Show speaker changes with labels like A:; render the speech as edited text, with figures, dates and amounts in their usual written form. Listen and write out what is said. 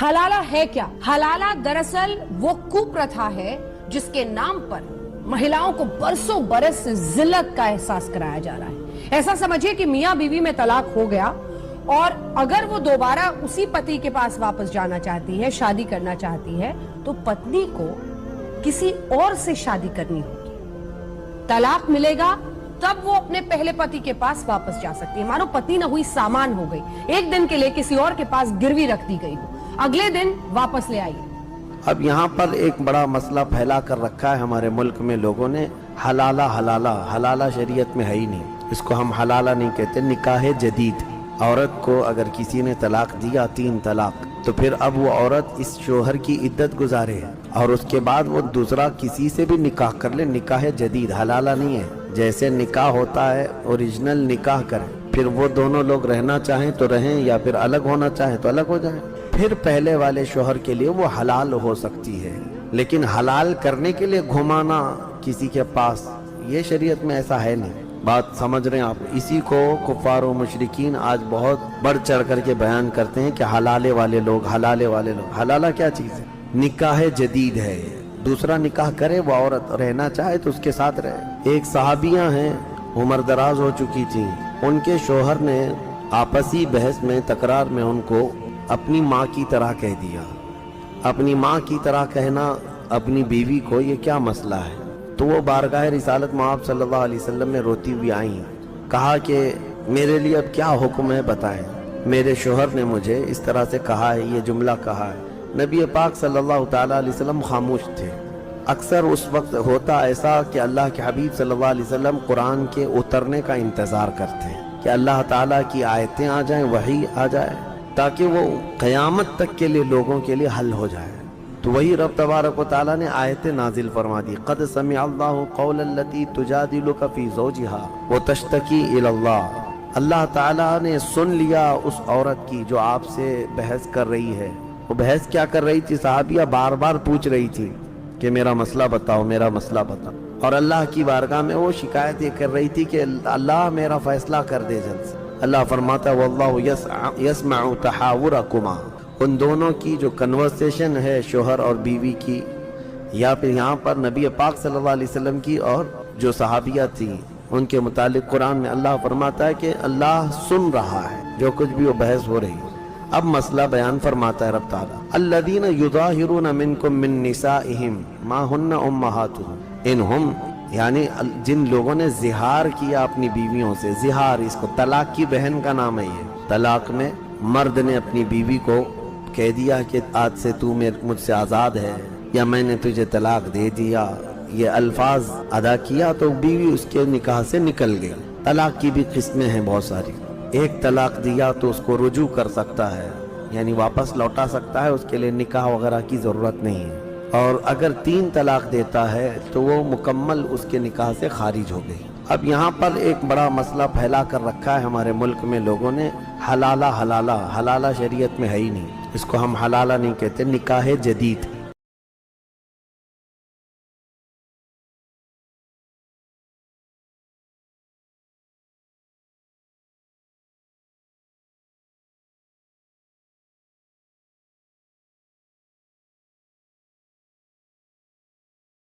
A: हलाला है क्या? हलाला दरअसल वो कुप्रथा है जिसके नाम पर महिलाओं को बरसों बरस जिल्लत का एहसास कराया जा रहा है। ऐसा समझिए कि मियां बीवी में तलाक हो गया और अगर वो दोबारा उसी पति के पास वापस जाना चाहती है, शादी करना चाहती है, तो पत्नी को किसी और से शादी करनी होगी। तलाक मिलेगा तब वो अपने पहले पति के पास वापस जा सकती है। मानो पत्नी न हुई सामान हो गई, एक दिन के लिए किसी और के पास गिरवी रख दी गई हो, अगले दिन वापस ले आइए।
B: अब यहाँ पर एक बड़ा मसला फैला कर रखा है हमारे मुल्क में लोगों ने। हलाला हलाला हलाला शरीयत में है ही नहीं, इसको हम हलाला नहीं कहते, निकाह जदीद। औरत को अगर किसी ने तलाक दिया, 3 तलाक, तो फिर अब वो औरत इस शोहर की इद्दत गुजारे और उसके बाद वो दूसरा किसी से भी निकाह कर ले। निकाह जदीद हलाला नहीं है। जैसे निकाह होता है ओरिजिनल निकाह करें, फिर वो दोनों लोग रहना चाहें तो रहें या फिर अलग होना चाहें तो अलग हो जाएं, फिर पहले वाले शोहर के लिए वो हलाल हो सकती है। लेकिन हलाल करने के लिए घुमाना किसी के पास, ये शरीयत में ऐसा है नहीं। बात समझ रहे हैं आप? इसी को कुफार और मुशरिकीन आज बहुत बढ़ चढ़ करके बयान करते हैं कि हलाले वाले लोग, हलाले वाले लोग। हलाला क्या चीज है? निकाह जदीद है। दूसरा निकाह करे, वो औरत रहना चाहे तो उसके साथ रहे। एक सहाबियां हैं, उम्र दराज हो चुकी थी, उनके शोहर ने आपसी बहस में, तकरार में उनको अपनी माँ की तरह कह दिया। अपनी माँ की तरह कहना अपनी बीवी को, ये क्या मसला है? तो वो बारगाह रिसालत मआब सल्लल्लाहु अलैहि वसल्लम में रोती हुई आई, कहा कि मेरे लिए अब क्या हुक्म है बताएं। मेरे शोहर ने मुझे इस तरह से कहा है, ये जुमला कहा है। नबी पाक सल्लल्लाहु ताला अलैहि वसल्लम खामोश थे। अक्सर उस वक्त होता ऐसा कि अल्लाह के हबीब सल्लल्लाहु अलैहि वसल्लम कुरान के उतरने का इंतज़ार करते हैं कि अल्लाह ताला की आयतें आ जाएं, वही आ जाए, ताकि वो क़यामत तक के लिए लोगों के लिए हल हो जाए। तो वही रब तबारक व तआला ने आयतें नाजिल फरमा दी। क़द समिअ अल्लाहु क़ौलल्लती तुजादिलुका फ़ी ज़ौजिहा व तश्तकी इलल्लाह। अल्लाह ताला ने सुन लिया उस औरत की जो आपसे बहस कर रही है। वो बहस क्या कर रही थी? सहाबिया बार बार पूछ रही थी कि मेरा मसला बताओ, मेरा मसला बताओ। और अल्लाह की बारगाह में वो शिकायत ये कर रही थी कि अल्लाह मेरा फैसला कर दे जल्द से। अल्लाह फरमाता वल्लाहु यस्मअु तहावुरकुमा। उन दोनों की जो कन्वर्सेशन है शोहर और बीवी की, या फिर यहाँ पर नबी पाक सल्लल्लाहु अलैहि वसल्लम की और जो सहाबिया थी उनके मुतालिक कुरान में अल्लाह फरमाता है कि अल्लाह सुन रहा है जो कुछ भी वो बहस हो रही है। अब मसला बयान फरमाता है रब ताला, अल्लज़ीना युज़ाहिरून मिनकुम मिन निसाइहिम मा हुन्ना उम्महातुहुम इनहुम, यानी जिन लोगों ने जिहार किया अपनी बीवियों से। जिहार, इसको तलाक की बहन का नाम है। ये तलाक में मर्द ने अपनी बीवी को कह दिया कि आज से तू मुझसे आज़ाद है, या मैंने तुझे तलाक दे दिया, ये अल्फाज अदा किया तो बीवी उसके निकाह से निकल गई। तलाक की भी किस्में हैं बहुत सारी। एक तलाक दिया तो उसको रुजू कर सकता है, यानी वापस लौटा सकता है, उसके लिए निकाह वगैरह की ज़रूरत नहीं है। और अगर 3 तलाक देता है तो वो मुकम्मल उसके निकाह से खारिज हो गई। अब यहाँ पर एक बड़ा मसला फैला कर रखा है हमारे मुल्क में लोगों ने। हलाला हलाला हलाला शरीयत में है ही नहीं, इसको हम हलाला नहीं कहते, निकाह जदीद।